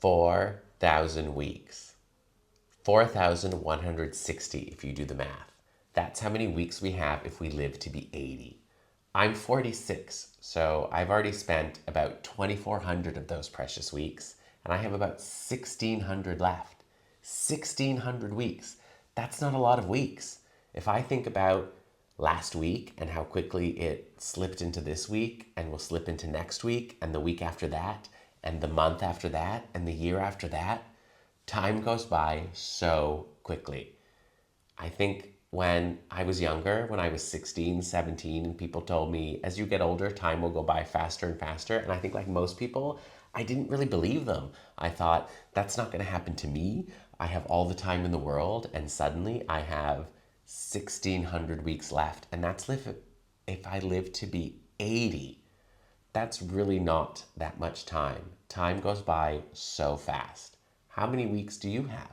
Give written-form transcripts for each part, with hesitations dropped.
4,000 weeks. 4,160 if you do the math. That's how many weeks we have if we live to be 80. I'm 46, so I've already spent about 2,400 of those precious weeks, and I have about 1,600 left. 1,600 weeks. That's not a lot of weeks. If I think about last week and how quickly it slipped into this week and will slip into next week and the week after that and the month after that and the year after that, time goes by so quickly. I think when I was younger, when I was 16, 17, and people told me, as you get older, time will go by faster and faster. And I think, like most people, I didn't really believe them. I thought, that's not going to happen to me. I have all the time in the world. And suddenly I have 1,600 weeks left. And that's if I live to be 80. That's really not that much time. Time goes by so fast. How many weeks do you have?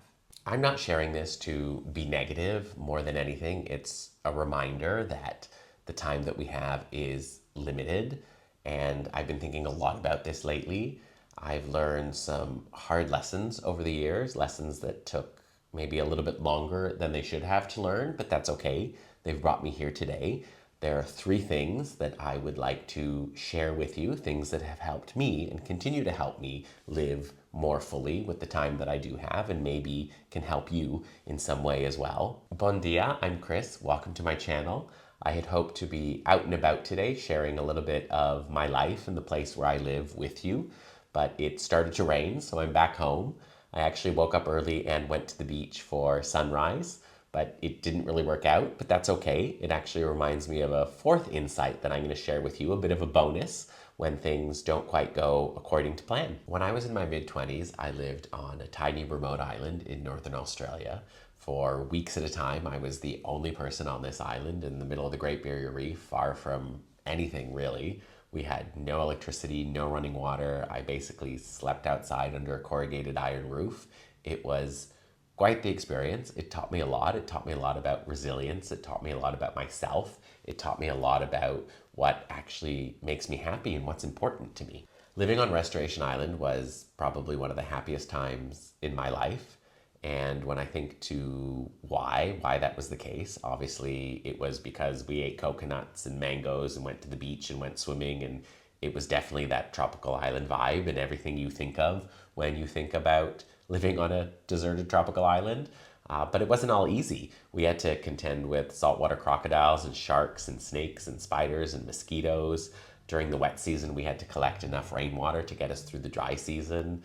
I'm not sharing this to be negative more than anything. It's a reminder that the time that we have is limited. And I've been thinking a lot about this lately. I've learned some hard lessons over the years, lessons that took maybe a little bit longer than they should have to learn, but that's okay. They've brought me here today. There are three things that I would like to share with you, things that have helped me and continue to help me live more fully with the time that I do have and maybe can help you in some way as well. Bon dia, I'm Chris. Welcome to my channel. I had hoped to be out and about today, sharing a little bit of my life and the place where I live with you, but it started to rain, so I'm back home. I actually woke up early and went to the beach for sunrise, but it didn't really work out, but that's okay. It actually reminds me of a fourth insight that I'm going to share with you, a bit of a bonus when things don't quite go according to plan. When I was in my mid-20s, I lived on a tiny remote island in northern Australia. For weeks at a time, I was the only person on this island in the middle of the Great Barrier Reef, far from anything really. We had no electricity, no running water. I basically slept outside under a corrugated iron roof. It was quite the experience. It taught me a lot. It taught me a lot about resilience. It taught me a lot about myself. It taught me a lot about what actually makes me happy and what's important to me. Living on Restoration Island was probably one of the happiest times in my life. And when I think to why that was the case, obviously it was because we ate coconuts and mangoes and went to the beach and went swimming, and it was definitely that tropical island vibe and everything you think of when you think about living on a deserted tropical island. But it wasn't all easy. We had to contend with saltwater crocodiles and sharks and snakes and spiders and mosquitoes. During the wet season, we had to collect enough rainwater to get us through the dry season.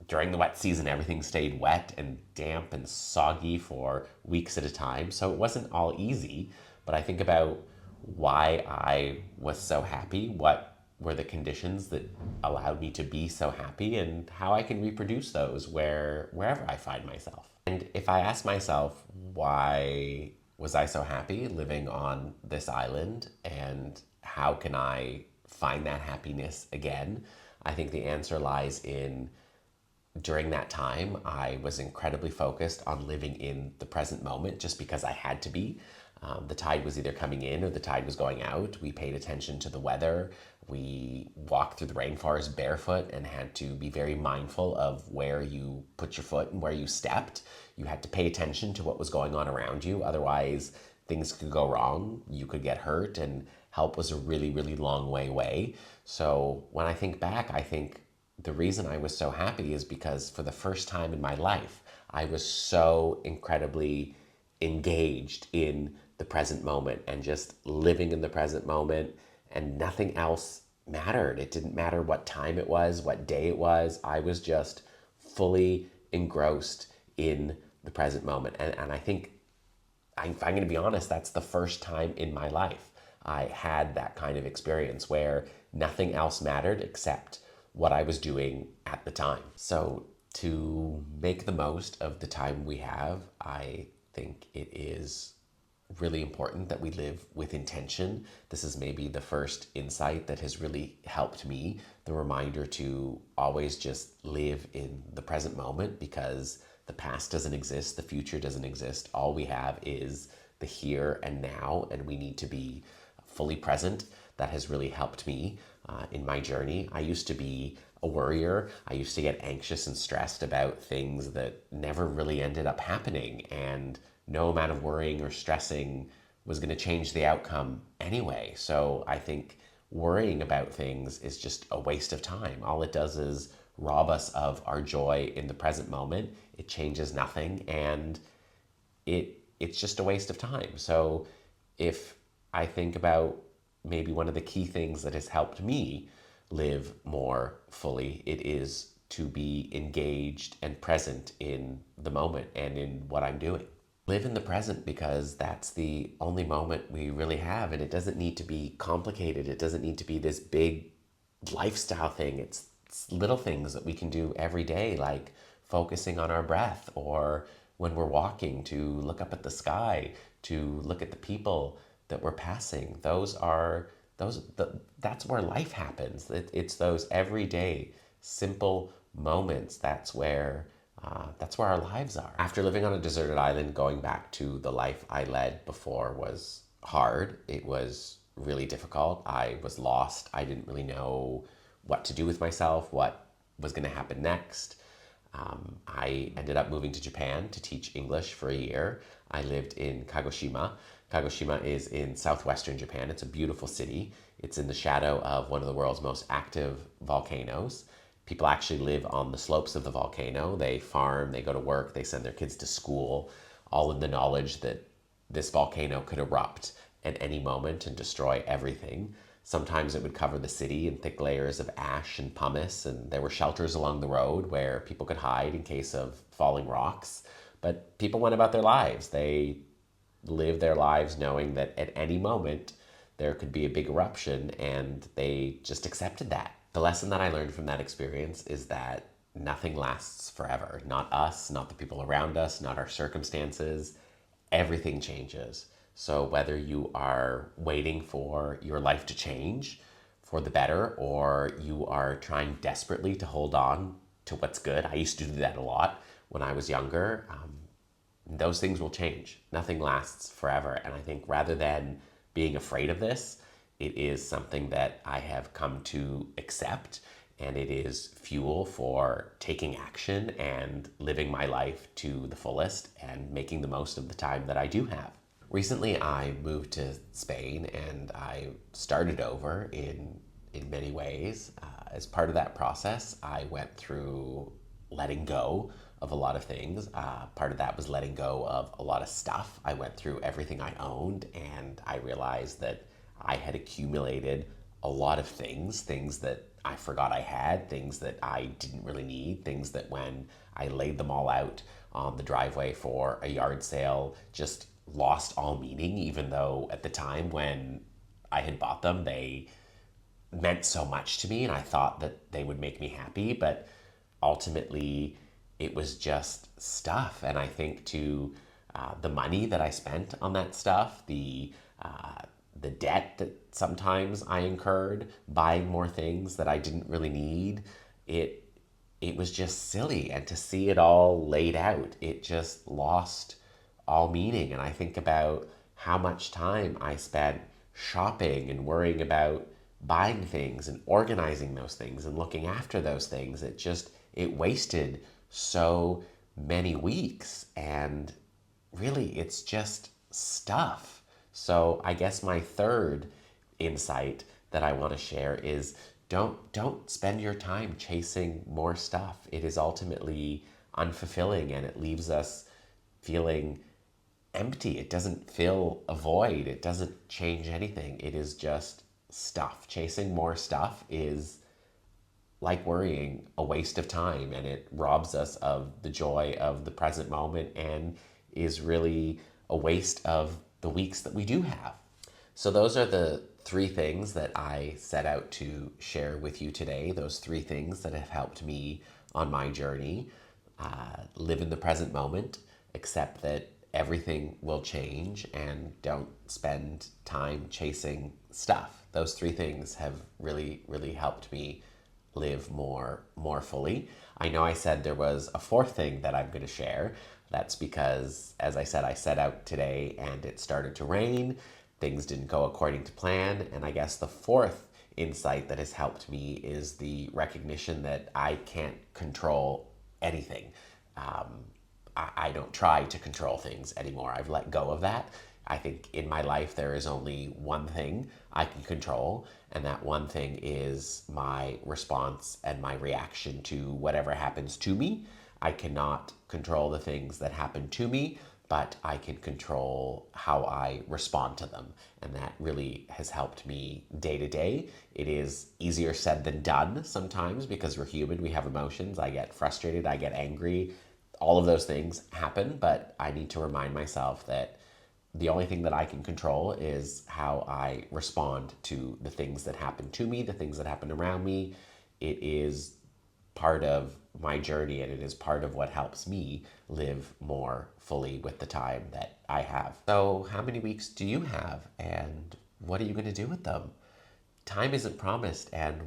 During the wet season, everything stayed wet and damp and soggy for weeks at a time. So it wasn't all easy, but I think about why I was so happy, what were the conditions that allowed me to be so happy, and how I can reproduce those wherever I find myself. And if I ask myself, why was I so happy living on this island, and how can I find that happiness again? I think the answer lies in, during that time, I was incredibly focused on living in the present moment just because I had to be. The tide was either coming in or the tide was going out. We paid attention to the weather. We walked through the rainforest barefoot and had to be very mindful of where you put your foot and where you stepped. You had to pay attention to what was going on around you. Otherwise, things could go wrong. You could get hurt, and help was a really, really long way away. So when I think back, I think the reason I was so happy is because for the first time in my life, I was so incredibly engaged in the present moment and just living in the present moment, and nothing else mattered. It didn't matter what time it was, what day it was. I was just fully engrossed in the present moment. And I think, if I'm going to be honest, that's the first time in my life I had that kind of experience where nothing else mattered except what I was doing at the time. So to make the most of the time we have, I think it is really important that we live with intention. This is maybe the first insight that has really helped me, the reminder to always just live in the present moment, because the past doesn't exist, the future doesn't exist. All we have is the here and now, and we need to be fully present. That has really helped me in my journey. I used to be a worrier. I used to get anxious and stressed about things that never really ended up happening, and no amount of worrying or stressing was going to change the outcome anyway. So I think worrying about things is just a waste of time. All it does is rob us of our joy in the present moment. It changes nothing, and it's just a waste of time. So if I think about maybe one of the key things that has helped me live more fully, it is to be engaged and present in the moment and in what I'm doing. Live in the present, because that's the only moment we really have, and it doesn't need to be complicated. It doesn't need to be this big lifestyle thing. It's little things that we can do every day, like focusing on our breath, or when we're walking, to look up at the sky, to look at the people that we're passing. That's where life happens. It's those everyday simple moments. That's where our lives are. After living on a deserted island, going back to the life I led before was hard. It was really difficult. I was lost. I didn't really know what to do with myself, what was going to happen next. I ended up moving to Japan to teach English for a year. I lived in Kagoshima. Kagoshima is in southwestern Japan. It's a beautiful city. It's in the shadow of one of the world's most active volcanoes. People actually live on the slopes of the volcano. They farm, they go to work, they send their kids to school, all in the knowledge that this volcano could erupt at any moment and destroy everything. Sometimes it would cover the city in thick layers of ash and pumice, and there were shelters along the road where people could hide in case of falling rocks. But people went about their lives. They lived their lives knowing that at any moment there could be a big eruption, and they just accepted that. The lesson that I learned from that experience is that nothing lasts forever. Not us, not the people around us, not our circumstances. Everything changes. So whether you are waiting for your life to change for the better, or you are trying desperately to hold on to what's good, I used to do that a lot when I was younger, those things will change. Nothing lasts forever. And I think rather than being afraid of this, it is something that I have come to accept, and it is fuel for taking action and living my life to the fullest and making the most of the time that I do have. Recently, I moved to Spain, and I started over in many ways. As part of that process, I went through letting go of a lot of things. Part of that was letting go of a lot of stuff. I went through everything I owned, and I realized that I had accumulated a lot of things that I forgot I had, things that I didn't really need, things that when I laid them all out on the driveway for a yard sale just lost all meaning, even though at the time when I had bought them, they meant so much to me and I thought that they would make me happy. But ultimately, it was just stuff. And I think to the money that I spent on that stuff, the debt that sometimes I incurred buying more things that I didn't really need, it was just silly. And to see it all laid out, it just lost all meaning. And I think about how much time I spent shopping and worrying about buying things and organizing those things and looking after those things. It wasted so many weeks, and really it's just stuff. So I guess my third insight that I want to share is don't spend your time chasing more stuff. It is ultimately unfulfilling, and it leaves us feeling empty. It doesn't fill a void. It doesn't change anything. It is just stuff. Chasing more stuff is, like worrying, a waste of time, and it robs us of the joy of the present moment and is really a waste of the weeks that we do have. So those are the three things that I set out to share with you today. Those three things that have helped me on my journey. Live in the present moment, accept that everything will change, and don't spend time chasing stuff. Those three things have really, really helped me live more fully. I know I said there was a fourth thing that I'm going to share. That's because, as I said, I set out today and it started to rain. Things didn't go according to plan. And I guess the fourth insight that has helped me is the recognition that I can't control anything. I don't try to control things anymore. I've let go of that. I think in my life there is only one thing I can control, and that one thing is my response and my reaction to whatever happens to me. I cannot control the things that happen to me, but I can control how I respond to them. And that really has helped me day to day. It is easier said than done sometimes because we're human, we have emotions. I get frustrated, I get angry. All of those things happen, but I need to remind myself that the only thing that I can control is how I respond to the things that happen to me, the things that happen around me. It is part of my journey and it is part of what helps me live more fully with the time that I have. So, how many weeks do you have and what are you going to do with them? Time isn't promised, and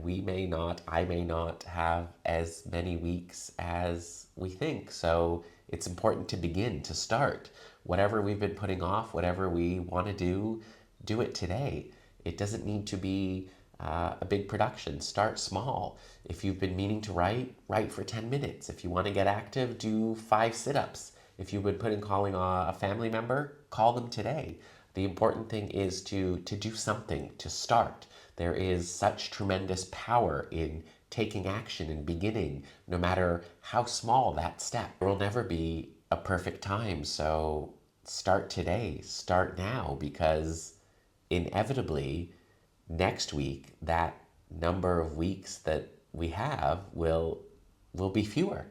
I may not have as many weeks as we think. So it's important to begin, to start. Whatever we've been putting off, whatever we want to do it today. It doesn't need to be a big production. Start small. If you've been meaning to write for 10 minutes. If you want to get active, do 5 sit ups. If you've been calling a family member, call them today. The important thing is to do something, to start. There is such tremendous power in taking action and beginning, no matter how small that step. There will never be a perfect time, so start today, start now, because inevitably next week that number of weeks that we have will be fewer.